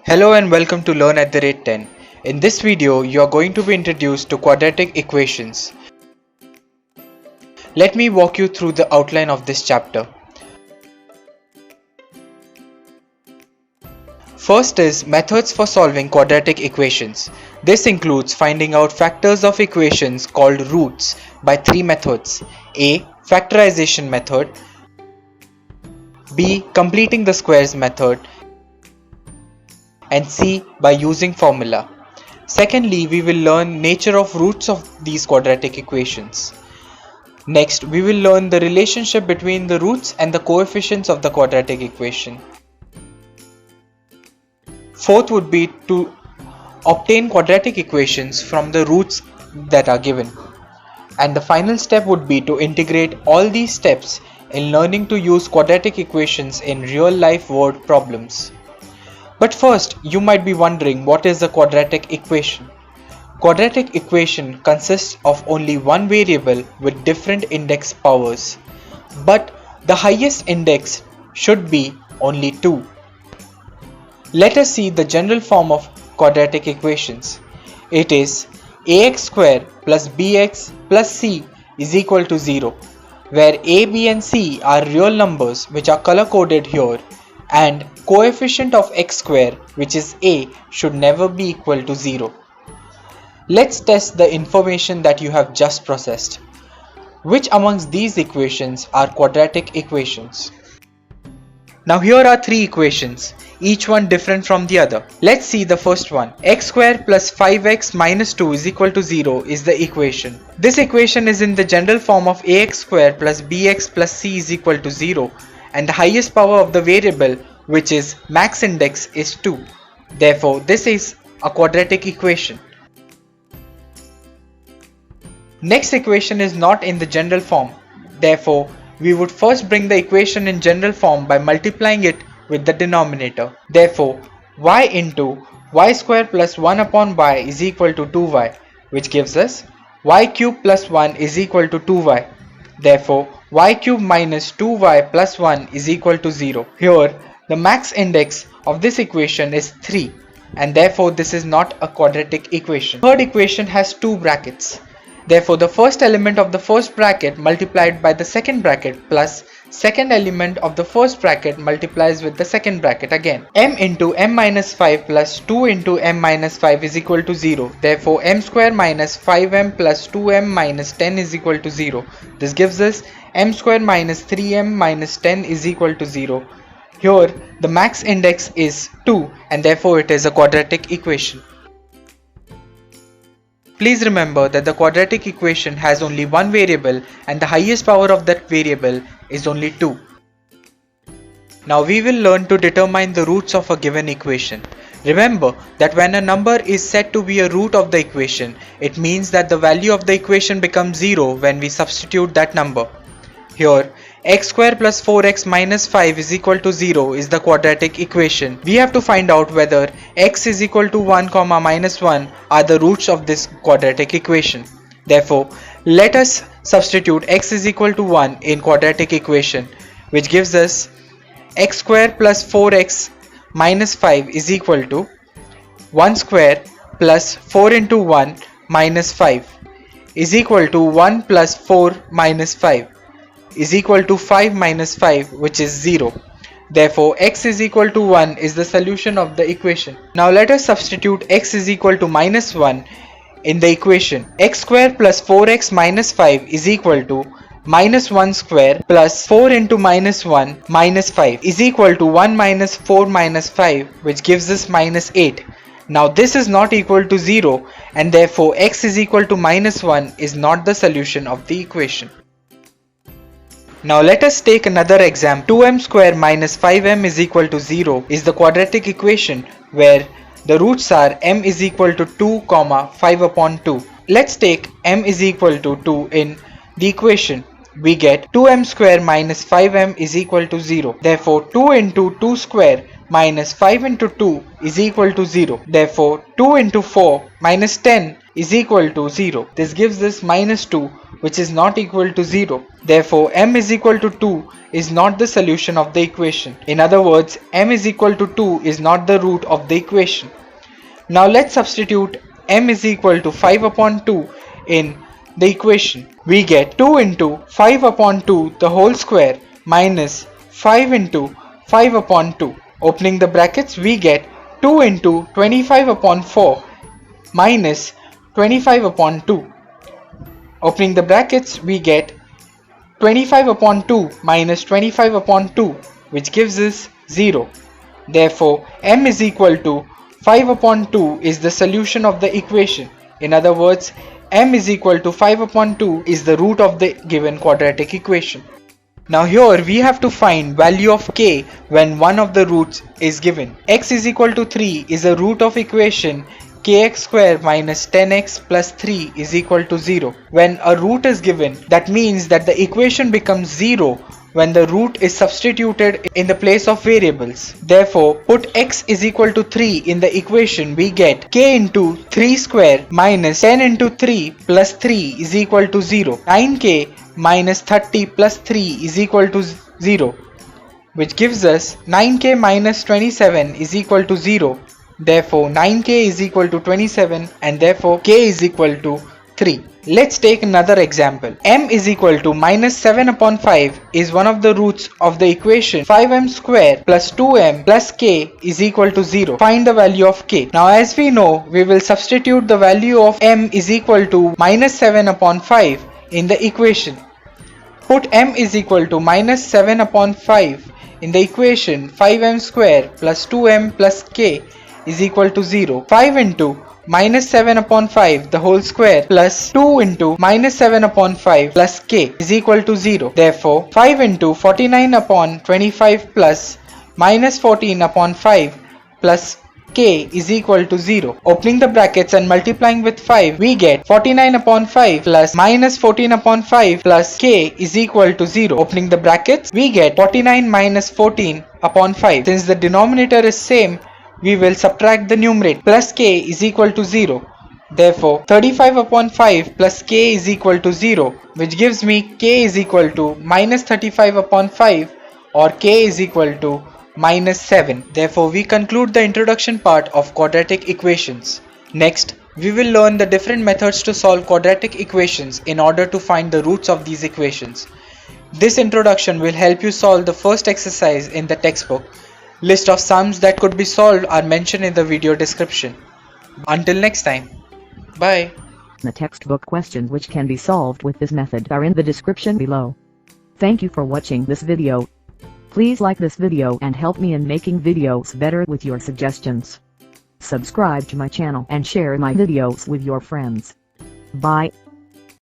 Hello and welcome to Learn at the Rate 10. In this video, you are going to be introduced to quadratic equations. Let me walk you through the outline of this chapter. First is methods for solving quadratic equations. This includes finding out factors of equations called roots by three methods. A. Factorization method. B. Completing the squares method. And C. By using formula. Secondly, we will learn nature of roots of these quadratic equations. Next, we will learn the relationship between the roots and the coefficients of the quadratic equation. Fourth would be to obtain quadratic equations from the roots that are given. And the final step would be to integrate all these steps in learning to use quadratic equations in real life word problems. But first, you might be wondering, what is a quadratic equation? Quadratic equation consists of only one variable with different index powers, but the highest index should be only 2. Let us see the general form of quadratic equations. It is ax square plus bx plus c is equal to 0, where a, b and c are real numbers which are color coded here, and coefficient of x square, which is a, should never be equal to 0. Let's test the information that you have just processed. Which amongst these equations are quadratic equations? Now here are three equations, each one different from the other. Let's see the first one. X square plus 5x minus 2 is equal to 0 is the equation. This equation is in the general form of ax square plus bx plus c is equal to 0, and the highest power of the variable, which is max index, is 2. Therefore, this is a quadratic equation. Next equation is not in the general form. Therefore, we would first bring the equation in general form by multiplying it with the denominator. Therefore, y into y square plus 1 upon y is equal to 2y, which gives us y cube plus 1 is equal to 2y. Therefore, y cube minus 2y plus 1 is equal to 0. Here, the max index of this equation is 3, and therefore this is not a quadratic equation. Third equation has two brackets. Therefore, the first element of the first bracket multiplied by the second bracket plus second element of the first bracket multiplies with the second bracket again. M into m minus 5 plus 2 into m minus 5 is equal to 0. Therefore, m square minus 5m plus 2m minus 10 is equal to 0. This gives us m square minus 3m minus 10 is equal to 0. Here, the max index is 2, and therefore it is a quadratic equation. Please remember that the quadratic equation has only one variable, and the highest power of that variable is only 2. Now we will learn to determine the roots of a given equation. Remember that when a number is said to be a root of the equation, it means that the value of the equation becomes 0 when we substitute that number. Here, x square plus 4x minus 5 is equal to 0 is the quadratic equation. We have to find out whether x is equal to 1, minus 1 are the roots of this quadratic equation. Therefore, let us substitute x is equal to 1 in quadratic equation, which gives us x square plus 4x minus 5 is equal to 1 square plus 4 into 1 minus 5 is equal to 1 plus 4 minus 5 is equal to 5 minus 5, which is 0. Therefore, x is equal to 1 is the solution of the equation. Now let us substitute x is equal to minus 1 in the equation. X square plus 4x minus 5 is equal to minus 1 square plus 4 into minus 1 minus 5 is equal to 1 minus 4 minus 5, which gives us minus 8. Now this is not equal to 0, and therefore x is equal to minus 1 is not the solution of the equation. Now let us take another example. 2m square minus 5m is equal to 0 is the quadratic equation where the roots are m is equal to 2, 5 upon 2. Let's take m is equal to 2 in the equation. We get 2m square minus 5m is equal to 0. Therefore, 2 into 2 square minus 5 into 2 is equal to 0. Therefore, 2 into 4 minus 10 is equal to 0. This gives us minus 2, which is not equal to 0. Therefore, m is equal to 2 is not the solution of the equation. In other words, m is equal to 2 is not the root of the equation. Now let's substitute m is equal to 5 upon 2 in the equation. We get 2 into 5 upon 2 the whole square minus 5 into 5 upon 2. Opening the brackets, we get 2 into 25 upon 4 minus 25 upon 2. Opening the brackets, we get 25 upon 2 minus 25 upon 2, which gives us 0. Therefore, m is equal to 5 upon 2 is the solution of the equation. In other words, m is equal to 5 upon 2 is the root of the given quadratic equation. Now here we have to find value of k when one of the roots is given. X is equal to 3 is a root of equation kx square minus 10x plus 3 is equal to 0. When a root is given, that means that the equation becomes 0 when the root is substituted in the place of variables. Therefore, put x is equal to 3 in the equation, we get k into 3 square minus 10 into 3 plus 3 is equal to 0. 9k minus 30 plus 3 is equal to 0, which gives us 9k minus 27 is equal to 0. Therefore, 9k is equal to 27 and therefore k is equal to 3. Let's take another example. M is equal to minus 7 upon 5 is one of the roots of the equation 5m square plus 2m plus k is equal to 0. Find the value of k. Now as we know, we will substitute the value of m is equal to minus 7 upon 5 in the equation. Put m is equal to minus 7 upon 5 in the equation 5m square plus 2m plus k is equal to 0. 5 into minus 7 upon 5 the whole square plus 2 into minus 7 upon 5 plus k is equal to 0. Therefore, 5 into 49 upon 25 plus minus 14 upon 5 plus k is equal to 0. Opening the brackets and multiplying with 5, we get 49 upon 5 plus minus 14 upon 5 plus k is equal to 0. Opening the brackets, we get 49 minus 14 upon 5. Since the denominator is same, we will subtract the numerator. Plus k is equal to 0. Therefore, 35 upon 5 plus k is equal to 0, which gives me k is equal to minus 35 upon 5 or k is equal to minus 7. Therefore, we conclude the introduction part of quadratic equations. Next, we will learn the different methods to solve quadratic equations in order to find the roots of these equations. This introduction will help you solve the first exercise in the textbook. List of sums that could be solved are mentioned in the video description. Until next time, bye. The textbook questions which can be solved with this method are in the description below. Thank you for watching this video. Please like this video and help me in making videos better with your suggestions. Subscribe to my channel and share my videos with your friends. Bye.